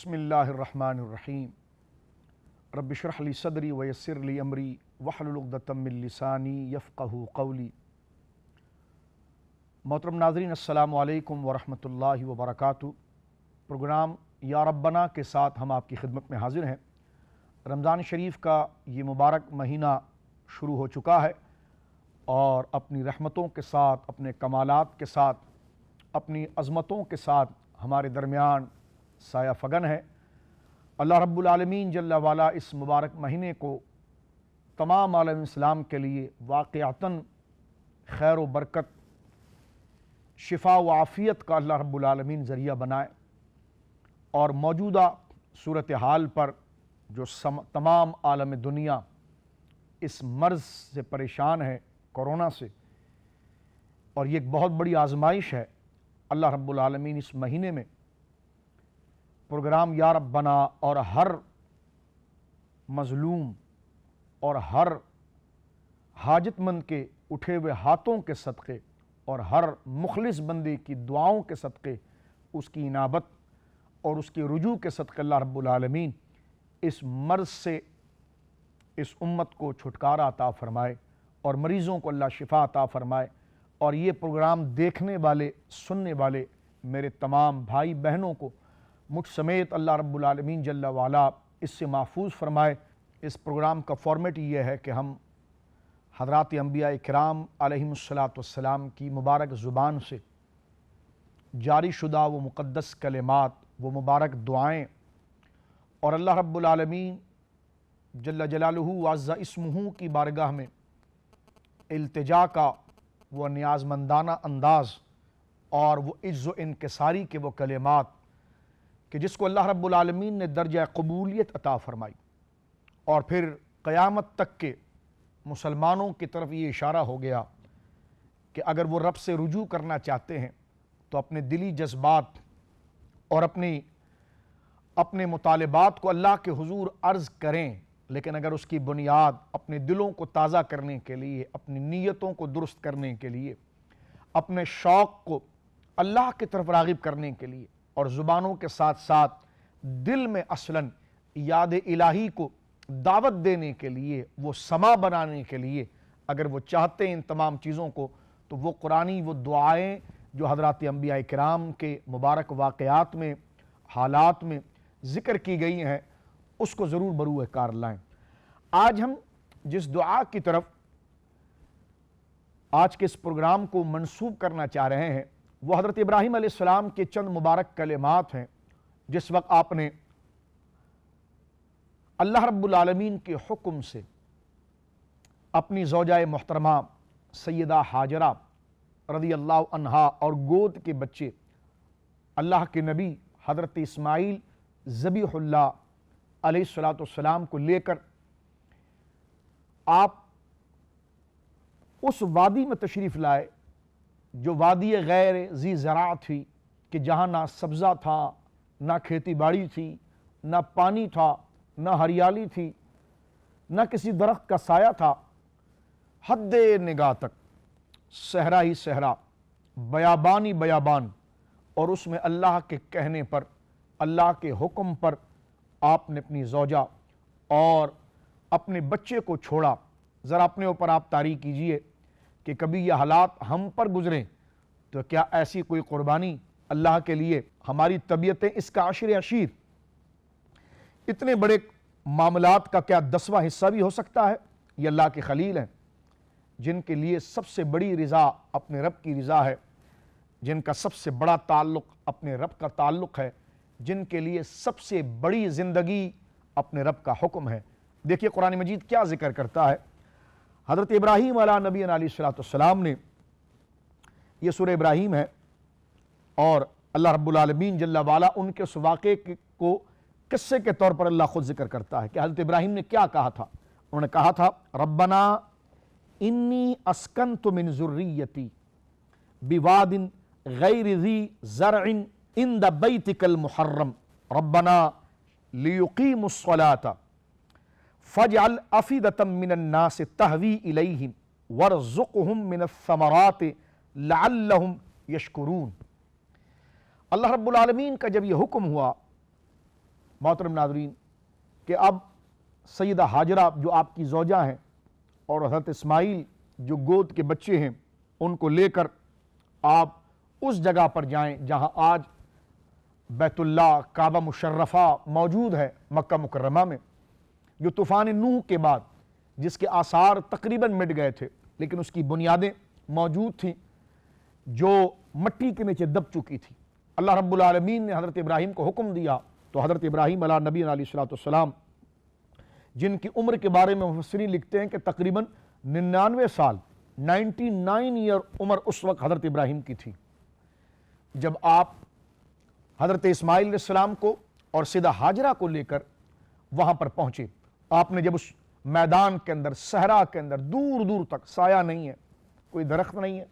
بسم اللہ الرحمن الرحیم رب اشرح لی صدری ویسر لی امری واحلل عقدۃ من لسانی یفقہوا قولی۔ محترم ناظرین، السلام علیکم ورحمۃ اللہ وبرکاتہ۔ پروگرام یا ربنا کے ساتھ ہم آپ کی خدمت میں حاضر ہیں۔ رمضان شریف کا یہ مبارک مہینہ شروع ہو چکا ہے اور اپنی رحمتوں کے ساتھ، اپنے کمالات کے ساتھ، اپنی عظمتوں کے ساتھ ہمارے درمیان سایہ فگن ہے۔ اللہ رب العالمین جل وعلا اس مبارک مہینے کو تمام عالم اسلام کے لیے واقعتاً خیر و برکت، شفا و عافیت کا اللہ رب العالمین ذریعہ بنائے، اور موجودہ صورتحال پر جو تمام عالم دنیا اس مرض سے پریشان ہے، کورونا سے، اور یہ ایک بہت بڑی آزمائش ہے، اللہ رب العالمین اس مہینے میں پروگرام یا ربنا اور ہر مظلوم اور ہر حاجت مند کے اٹھے ہوئے ہاتھوں کے صدقے اور ہر مخلص بندے کی دعاؤں کے صدقے، اس کی انابت اور اس کے رجوع کے صدقے اللہ رب العالمین اس مرض سے اس امت کو چھٹکارا عطا فرمائے اور مریضوں کو اللہ شفا عطا فرمائے، اور یہ پروگرام دیکھنے والے، سننے والے میرے تمام بھائی بہنوں کو مجھ سمیت اللہ رب العالمین جل وعلا اس سے محفوظ فرمائے۔ اس پروگرام کا فارمیٹ یہ ہے کہ ہم حضرات انبیاء کرام علیہم السلام کی مبارک زبان سے جاری شدہ وہ مقدس کلمات، وہ مبارک دعائیں، اور اللہ رب العالمین جل جلالہ وعز اسمہ کی بارگاہ میں التجا کا وہ نیازمندانہ انداز اور وہ عجز و انکساری کے وہ کلمات کہ جس کو اللہ رب العالمین نے درجہ قبولیت عطا فرمائی، اور پھر قیامت تک کے مسلمانوں کی طرف یہ اشارہ ہو گیا کہ اگر وہ رب سے رجوع کرنا چاہتے ہیں تو اپنے دلی جذبات اور اپنے مطالبات کو اللہ کے حضور عرض کریں، لیکن اگر اس کی بنیاد اپنے دلوں کو تازہ کرنے کے لیے، اپنی نیتوں کو درست کرنے کے لیے، اپنے شوق کو اللہ کی طرف راغب کرنے کے لیے، اور زبانوں کے ساتھ ساتھ دل میں اصلاً یاد الہی کو دعوت دینے کے لیے، وہ سما بنانے کے لیے اگر وہ چاہتے ہیں ان تمام چیزوں کو، تو وہ قرآنی وہ دعائیں جو حضرات انبیاء کرام کے مبارک واقعات میں، حالات میں ذکر کی گئی ہیں، اس کو ضرور بروئے کار لائیں۔ آج ہم جس دعا کی طرف آج کے اس پروگرام کو منسوب کرنا چاہ رہے ہیں وہ حضرت ابراہیم علیہ السلام کے چند مبارک کلمات ہیں، جس وقت آپ نے اللہ رب العالمین کے حکم سے اپنی زوجہ محترمہ سیدہ ہاجرہ رضی اللہ عنہا اور گود کے بچے اللہ کے نبی حضرت اسماعیل ذبیح اللہ علیہ السلام کو لے کر آپ اس وادی میں تشریف لائے جو وادی غیر ذی زرع تھی، کہ جہاں نہ سبزہ تھا، نہ کھیتی باڑی تھی، نہ پانی تھا، نہ ہریالی تھی، نہ کسی درخت کا سایہ تھا، حد نگاہ تک صحرا ہی صحرا، بیابان ہی بیابان، اور اس میں اللہ کے کہنے پر، اللہ کے حکم پر آپ نے اپنی زوجہ اور اپنے بچے کو چھوڑا۔ ذرا اپنے اوپر آپ طاری کیجئے کہ کبھی یہ حالات ہم پر گزریں تو کیا ایسی کوئی قربانی اللہ کے لیے، ہماری طبیعتیں اس کا عشر عشیر، اتنے بڑے معاملات کا کیا 10واں حصہ بھی ہو سکتا ہے؟ یہ اللہ کے خلیل ہیں، جن کے لیے سب سے بڑی رضا اپنے رب کی رضا ہے، جن کا سب سے بڑا تعلق اپنے رب کا تعلق ہے، جن کے لیے سب سے بڑی زندگی اپنے رب کا حکم ہے۔ دیکھیے قرآن مجید کیا ذکر کرتا ہے۔ حضرت ابراہیم علیہ نبی علیہ السلام نے، یہ سورہ ابراہیم ہے، اور اللہ رب العالمین جل وعلا ان کے اس واقعے کو قصے کے طور پر اللہ خود ذکر کرتا ہے کہ حضرت ابراہیم نے کیا کہا تھا۔ انہوں نے کہا تھا ربنا انی اسکنت من ذریتی بواد غیر ذی زرع عند بیتک المحرم ربنا لیقیموا الصلاة فاجعل افئدة من الناس تہوی الیہم وارزقہم من الثمرات لعلہم یشکرون۔ اللہ رب العالمین کا جب یہ حکم ہوا محترم ناظرین کہ اب سیدہ ہاجرہ جو آپ کی زوجہ ہیں اور حضرت اسماعیل جو گود کے بچے ہیں ان کو لے کر آپ اس جگہ پر جائیں جہاں آج بیت اللہ کعبہ مشرفہ موجود ہے مکہ مکرمہ میں، جو طوفان نوح کے بعد جس کے آثار تقریباً مٹ گئے تھے لیکن اس کی بنیادیں موجود تھیں جو مٹی کے نیچے دب چکی تھی۔ اللہ رب العالمین نے حضرت ابراہیم کو حکم دیا تو حضرت ابراہیم علیہ نبی علیہ السلام جن کی عمر کے بارے میں مفسرین لکھتے ہیں کہ تقریباً 99 سال 99 ایئر عمر اس وقت حضرت ابراہیم کی تھی جب آپ حضرت اسماعیل علیہ السلام کو اور سیدہ ہاجرہ کو لے کر وہاں پر پہنچے۔ آپ نے جب اس میدان کے اندر صحرا کے اندر دور دور تک سایہ نہیں ہے، کوئی درخت نہیں ہے،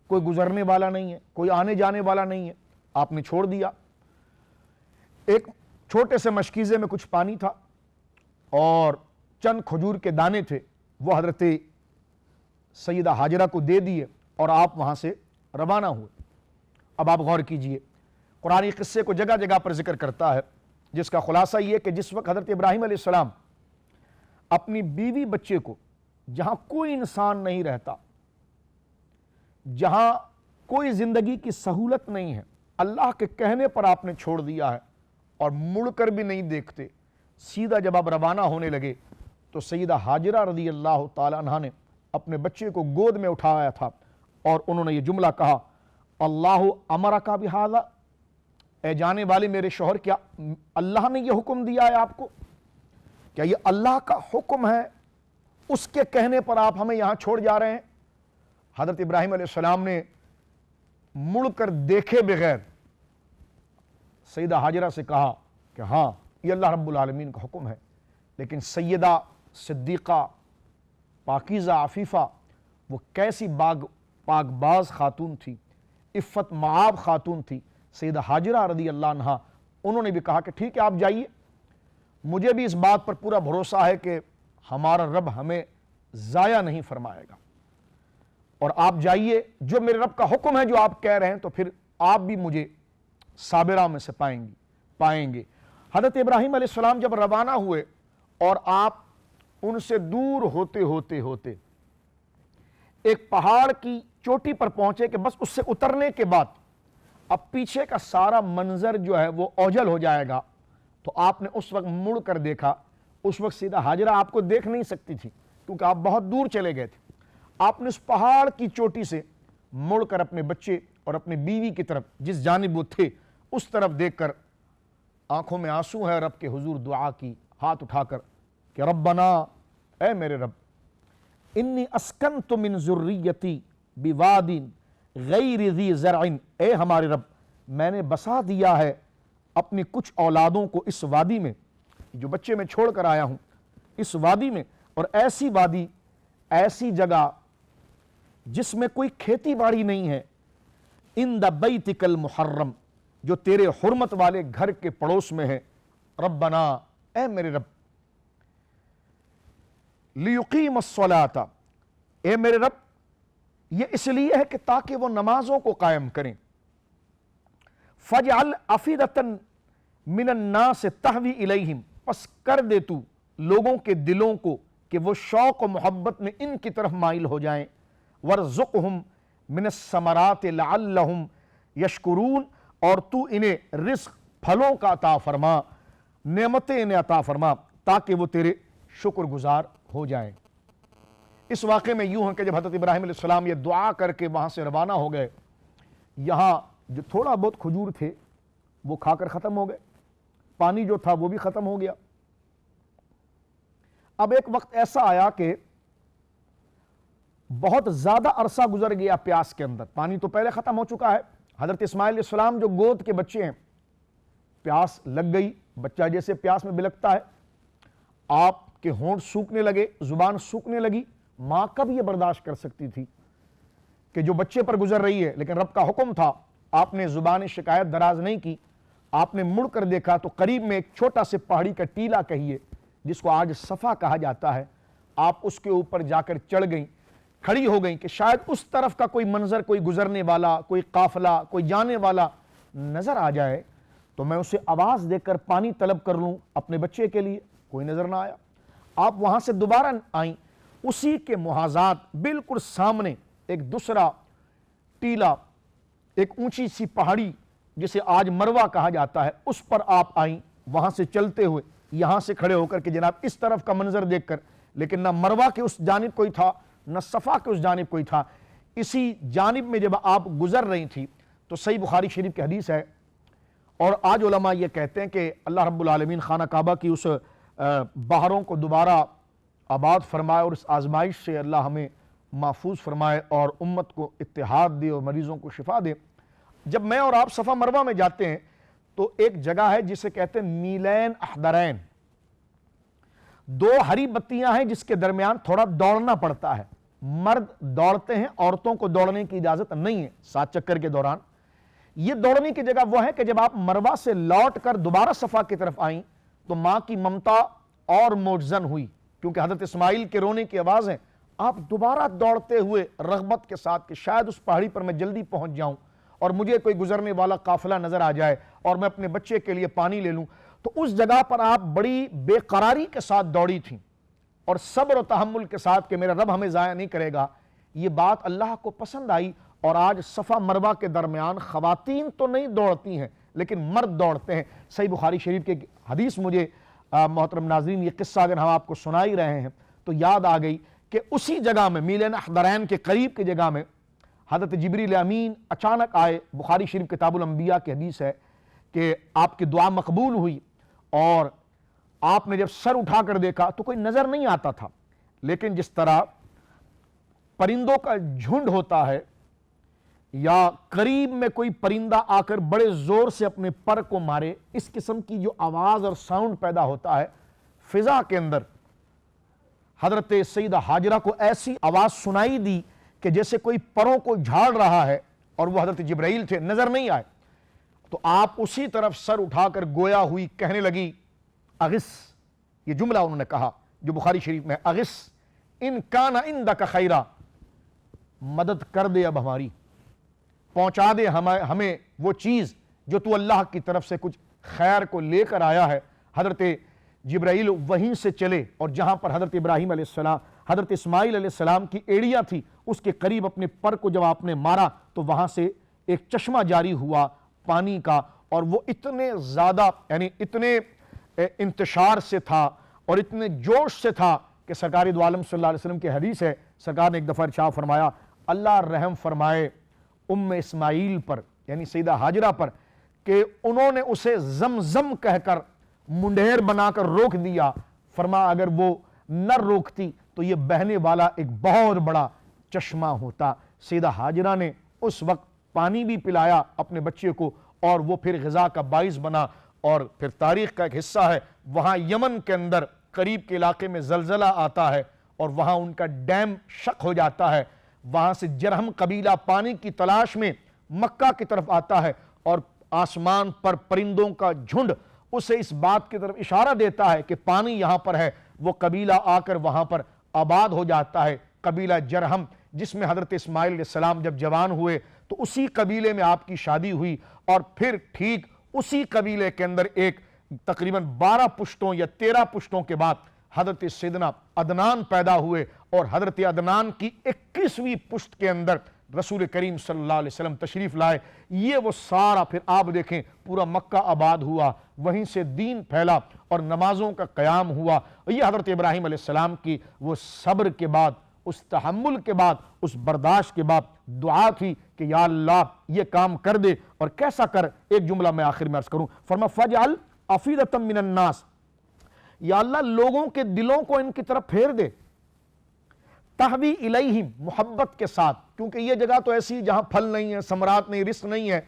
کوئی گزرنے والا نہیں ہے، کوئی آنے جانے والا نہیں ہے، آپ نے چھوڑ دیا۔ ایک چھوٹے سے مشکیزے میں کچھ پانی تھا اور چند کھجور کے دانے تھے، وہ حضرت سیدہ ہاجرہ کو دے دیے اور آپ وہاں سے روانہ ہوئے۔ اب آپ غور کیجئے، قرآن قصے کو جگہ جگہ پر ذکر کرتا ہے جس کا خلاصہ یہ کہ جس وقت حضرت ابراہیم علیہ السلام اپنی بیوی بچے کو جہاں کوئی انسان نہیں رہتا، جہاں کوئی زندگی کی سہولت نہیں ہے، اللہ کے کہنے پر آپ نے چھوڑ دیا ہے اور مڑ کر بھی نہیں دیکھتے، سیدھا جب آپ روانہ ہونے لگے تو سیدہ ہاجرہ رضی اللہ تعالی عنہا نے اپنے بچے کو گود میں اٹھایا تھا اور انہوں نے یہ جملہ کہا، اللہ امرک بہذا، اے جانے والے میرے شوہر کیا اللہ نے یہ حکم دیا ہے آپ کو؟ کیا یہ اللہ کا حکم ہے؟ اس کے کہنے پر آپ ہمیں یہاں چھوڑ جا رہے ہیں؟ حضرت ابراہیم علیہ السلام نے مڑ کر دیکھے بغیر سیدہ ہاجرہ سے کہا کہ ہاں یہ اللہ رب العالمین کا حکم ہے، لیکن سیدہ صدیقہ پاکیزہ عفیفہ وہ کیسی پاک باز خاتون تھی، عفت معاب خاتون تھی سیدہ ہاجرہ رضی اللہ عنہا۔ انہوں نے بھی کہا کہ ٹھیک ہے آپ جائیے، مجھے بھی اس بات پر پورا بھروسہ ہے کہ ہمارا رب ہمیں ضائع نہیں فرمائے گا، اور آپ جائیے، جو میرے رب کا حکم ہے جو آپ کہہ رہے ہیں تو پھر آپ بھی مجھے صابرہ میں سے پائیں گے۔ حضرت ابراہیم علیہ السلام جب روانہ ہوئے اور آپ ان سے دور ہوتے ایک پہاڑ کی چوٹی پر پہنچے کہ بس اس سے اترنے کے بعد اب پیچھے کا سارا منظر جو ہے وہ اوجھل ہو جائے گا، تو آپ نے اس وقت مڑ کر دیکھا۔ اس وقت سیدہ ہاجرہ آپ کو دیکھ نہیں سکتی تھی کیونکہ آپ بہت دور چلے گئے تھے۔ آپ نے اس پہاڑ کی چوٹی سے مڑ کر اپنے بچے اور اپنی بیوی کی طرف جس جانب وہ تھے اس طرف دیکھ کر آنکھوں میں آنسو ہے رب کے حضور دعا کی، ہاتھ اٹھا کر کہ ربنا، اے میرے رب، انی اسکنت من ذریتی بواد غیر ذی زرع، اے ہمارے رب میں نے بسا دیا ہے اپنی کچھ اولادوں کو اس وادی میں، جو بچے میں چھوڑ کر آیا ہوں اس وادی میں، اور ایسی وادی، ایسی جگہ جس میں کوئی کھیتی باڑی نہیں ہے، عند بیتک المحرم، جو تیرے حرمت والے گھر کے پڑوس میں ہے، ربنا، اے میرے رب، لیقیم الصلاۃ، اے میرے رب یہ اس لیے ہے کہ تاکہ وہ نمازوں کو قائم کریں، فجعل افئدۃ من الناس تہوی الیہم، پس کر دے تو لوگوں کے دلوں کو کہ وہ شوق و محبت میں ان کی طرف مائل ہو جائیں، وارزقہم من الثمرات لعلہم یشکرون، اور تو انہیں رزق پھلوں کا عطا فرما، نعمتیں انہیں عطا فرما تاکہ وہ تیرے شکر گزار ہو جائیں۔ اس واقعے میں یوں ہے کہ جب حضرت ابراہیم علیہ السلام یہ دعا کر کے وہاں سے روانہ ہو گئے، یہاں جو تھوڑا بہت کھجور تھے وہ کھا کر ختم ہو گئے، پانی جو تھا وہ بھی ختم ہو گیا۔ اب ایک وقت ایسا آیا کہ بہت زیادہ عرصہ گزر گیا پیاس کے اندر، پانی تو پہلے ختم ہو چکا ہے، حضرت اسماعیل علیہ السلام جو گود کے بچے ہیں، پیاس لگ گئی، بچہ جیسے پیاس میں بلکتا ہے، آپ کے ہونٹ سوکھنے لگے، زبان سوکھنے لگی۔ ماں کب یہ برداشت کر سکتی تھی کہ جو بچے پر گزر رہی ہے، لیکن رب کا حکم تھا، آپ نے زبان شکایت دراز نہیں کی، آپ نے مڑ کر دیکھا تو قریب میں ایک چھوٹا سے پہاڑی کا ٹیلہ کہیے جس کو آج صفا کہا جاتا ہے، آپ اس کے اوپر جا کر چڑھ گئیں، کھڑی ہو گئیں کہ شاید اس طرف کا کوئی منظر، کوئی گزرنے والا، کوئی قافلہ، کوئی جانے والا نظر آ جائے تو میں اسے آواز دے کر پانی طلب کر لوں اپنے بچے کے لیے، کوئی نظر نہ آیا۔ آپ وہاں سے دوبارہ آئیں، اسی کے محاذات بالکل سامنے ایک دوسرا ٹیلا، ایک اونچی سی پہاڑی جسے آج مروہ کہا جاتا ہے، اس پر آپ آئیں، وہاں سے چلتے ہوئے یہاں سے کھڑے ہو کر کے جناب اس طرف کا منظر دیکھ کر، لیکن نہ مروہ کے اس جانب کوئی تھا نہ صفا کے اس جانب کوئی تھا، اسی جانب میں جب آپ گزر رہی تھی تو صحیح بخاری شریف کی حدیث ہے، اور آج علماء یہ کہتے ہیں کہ اللہ رب العالمین خانہ کعبہ کی اس بہاروں کو دوبارہ آباد فرمائے اور اس آزمائش سے اللہ ہمیں محفوظ فرمائے اور امت کو اتحاد دے اور مریضوں کو شفا دے۔ جب میں اور آپ صفا مروہ میں جاتے ہیں تو ایک جگہ ہے جسے کہتے ہیں میلین احدرین، دو ہری بتیاں ہیں جس کے درمیان تھوڑا دوڑنا پڑتا ہے، مرد دوڑتے ہیں، عورتوں کو دوڑنے کی اجازت نہیں ہے 7 چکر کے دوران۔ یہ دوڑنے کی جگہ وہ ہے کہ جب آپ مروہ سے لوٹ کر دوبارہ صفا کی طرف آئیں تو ماں کی ممتا اور موجزن ہوئی، کیونکہ حضرت اسماعیل کے رونے کی آواز ہے، آپ دوبارہ دوڑتے ہوئے رغبت کے ساتھ کہ شاید اس پہاڑی پر میں جلدی پہنچ جاؤں اور مجھے کوئی گزرنے والا قافلہ نظر آ جائے اور میں اپنے بچے کے لیے پانی لے لوں، تو اس جگہ پر آپ بڑی بے قراری کے ساتھ دوڑی تھیں اور صبر و تحمل کے ساتھ کہ میرا رب ہمیں ضائع نہیں کرے گا۔ یہ بات اللہ کو پسند آئی، اور آج صفا مروہ کے درمیان خواتین تو نہیں دوڑتی ہیں لیکن مرد دوڑتے ہیں۔ صحیح بخاری شریف کے حدیث مجھے محترم ناظرین یہ قصہ اگر ہم آپ کو سنا ہی رہے ہیں تو یاد آ گئی کہ اسی جگہ میں میلین احدرین کے قریب کی جگہ میں حضرت جبریل امین اچانک آئے۔ بخاری شریف کتاب الانبیاء کی حدیث ہے کہ آپ کی دعا مقبول ہوئی اور آپ نے جب سر اٹھا کر دیکھا تو کوئی نظر نہیں آتا تھا، لیکن جس طرح پرندوں کا جھنڈ ہوتا ہے یا قریب میں کوئی پرندہ آ کر بڑے زور سے اپنے پر کو مارے، اس قسم کی جو آواز اور ساؤنڈ پیدا ہوتا ہے فضا کے اندر، حضرت سیدہ ہاجرہ کو ایسی آواز سنائی دی کہ جیسے کوئی پروں کو جھاڑ رہا ہے، اور وہ حضرت جبرائیل تھے، نظر نہیں آئے۔ تو آپ اسی طرف سر اٹھا کر گویا ہوئی کہنے لگی اغث، یہ جملہ انہوں نے کہا جو بخاری شریف میں، اغث ان کان عندک خیرا، مدد کر دے اب ہماری، پہنچا دے ہمیں وہ چیز جو تو اللہ کی طرف سے کچھ خیر کو لے کر آیا ہے۔ حضرت جبرائیل وہیں سے چلے اور جہاں پر حضرت ابراہیم علیہ السلام، حضرت اسماعیل علیہ السلام کی ایڑیاں تھی، اس کے قریب اپنے پر کو جب آپ نے مارا تو وہاں سے ایک چشمہ جاری ہوا پانی کا، اور وہ اتنے زیادہ یعنی اتنے انتشار سے تھا اور اتنے جوش سے تھا کہ سرکار دو عالم صلی اللہ علیہ وسلم کی حدیث ہے، سرکار نے ایک دفعہ ارشاد فرمایا اللہ رحم فرمائے ام اسماعیل پر یعنی سیدہ ہاجرہ پر کہ انہوں نے اسے زمزم کہہ کر منڈیر بنا کر روک دیا، فرمایا اگر وہ نہ روکتی تو یہ بہنے والا ایک بہت بڑا چشمہ ہوتا۔ سیدہ ہاجرہ نے اس وقت پانی بھی پلایا اپنے بچے کو اور وہ پھر غذا کا باعث بنا، اور پھر تاریخ کا ایک حصہ ہے وہاں یمن کے اندر قریب کے علاقے میں زلزلہ آتا ہے اور وہاں ان کا ڈیم شق ہو جاتا ہے، وہاں سے جرہم قبیلہ پانی کی تلاش میں مکہ کی طرف آتا ہے اور آسمان پر پرندوں کا جھنڈ اسے اس بات کی طرف اشارہ دیتا ہے کہ پانی یہاں پر ہے، وہ قبیلہ آ کر وہاں پر آباد ہو جاتا ہے، قبیلہ جرہم، جس میں حضرت اسماعیل علیہ السلام جب جوان ہوئے تو اسی قبیلے میں آپ کی شادی ہوئی، اور پھر ٹھیک اسی قبیلے کے اندر ایک تقریباً 12 پشتوں یا 13 پشتوں کے بعد حضرت سیدنا عدنان پیدا ہوئے، اور حضرت عدنان کی 21ویں پشت کے اندر رسول کریم صلی اللہ علیہ وسلم تشریف لائے۔ یہ وہ سارا پھر آپ دیکھیں پورا مکہ آباد ہوا، وہیں سے دین پھیلا اور نمازوں کا قیام ہوا۔ یہ حضرت ابراہیم علیہ السلام کی وہ صبر کے بعد، اس تحمل کے بعد، اس برداشت کے بعد دعا تھی کہ یا اللہ یہ کام کر دے، اور کیسا کر، ایک جملہ میں آخر میں عرض کروں، فرما فَجْعَلْ أَفْئِدَةً مِّنَ النَّاسِ، یا اللہ لوگوں کے دلوں کو ان کی طرف پھیر دے، تحوی الیہم، محبت کے ساتھ، کیونکہ یہ جگہ تو ایسی جہاں پھل نہیں ہے، ثمرات نہیں، رزق نہیں ہے،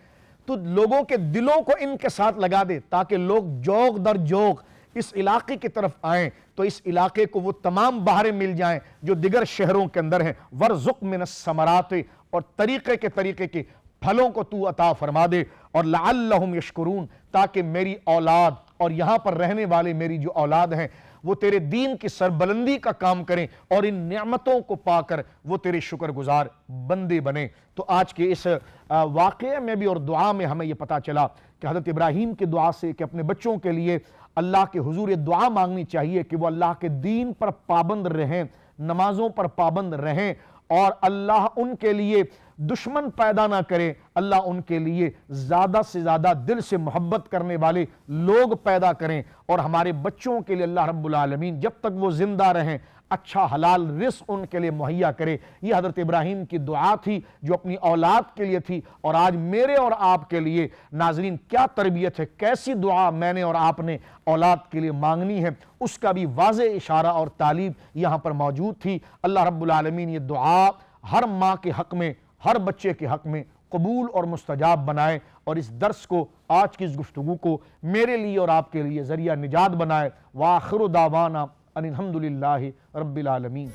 تو لوگوں کے دلوں کو ان کے ساتھ لگا دے تاکہ لوگ جوگ در جوگ اس علاقے کی طرف آئیں، تو اس علاقے کو وہ تمام بہاریں مل جائیں جو دیگر شہروں کے اندر ہیں، وَرْزُقْ مِنَ الثَّمَرَاتِ، اور طریقے کے پھلوں کو تو عطا فرما دے، اور لَعَلَّهُمْ يَشْكُرُونَ، تاکہ میری اولاد اور یہاں پر رہنے والے میری جو اولاد ہیں وہ تیرے دین کی سربلندی کا کام کریں اور ان نعمتوں کو پا کر وہ تیرے شکر گزار بندے بنیں۔ تو آج کے اس واقعے میں بھی اور دعا میں ہمیں یہ پتا چلا کہ حضرت ابراہیم کی دعا سے کہ اپنے بچوں کے لیے اللہ کے حضور دعا مانگنی چاہیے کہ وہ اللہ کے دین پر پابند رہیں، نمازوں پر پابند رہیں، اور اللہ ان کے لیے دشمن پیدا نہ کرے، اللہ ان کے لیے زیادہ سے زیادہ دل سے محبت کرنے والے لوگ پیدا کریں، اور ہمارے بچوں کے لیے اللہ رب العالمین جب تک وہ زندہ رہیں اچھا حلال رزق ان کے لیے مہیا کرے۔ یہ حضرت ابراہیم کی دعا تھی جو اپنی اولاد کے لیے تھی، اور آج میرے اور آپ کے لیے ناظرین کیا تربیت ہے، کیسی دعا میں نے اور آپ نے اولاد کے لیے مانگنی ہے، اس کا بھی واضح اشارہ اور تعلیم یہاں پر موجود تھی۔ اللہ رب العالمین یہ دعا ہر ماں کے حق میں، ہر بچے کے حق میں قبول اور مستجاب بنائے، اور اس درس کو، آج کی اس گفتگو کو میرے لیے اور آپ کے لیے ذریعہ نجات بنائے۔ وآخر دعوانا ان الحمدللہ رب العالمین۔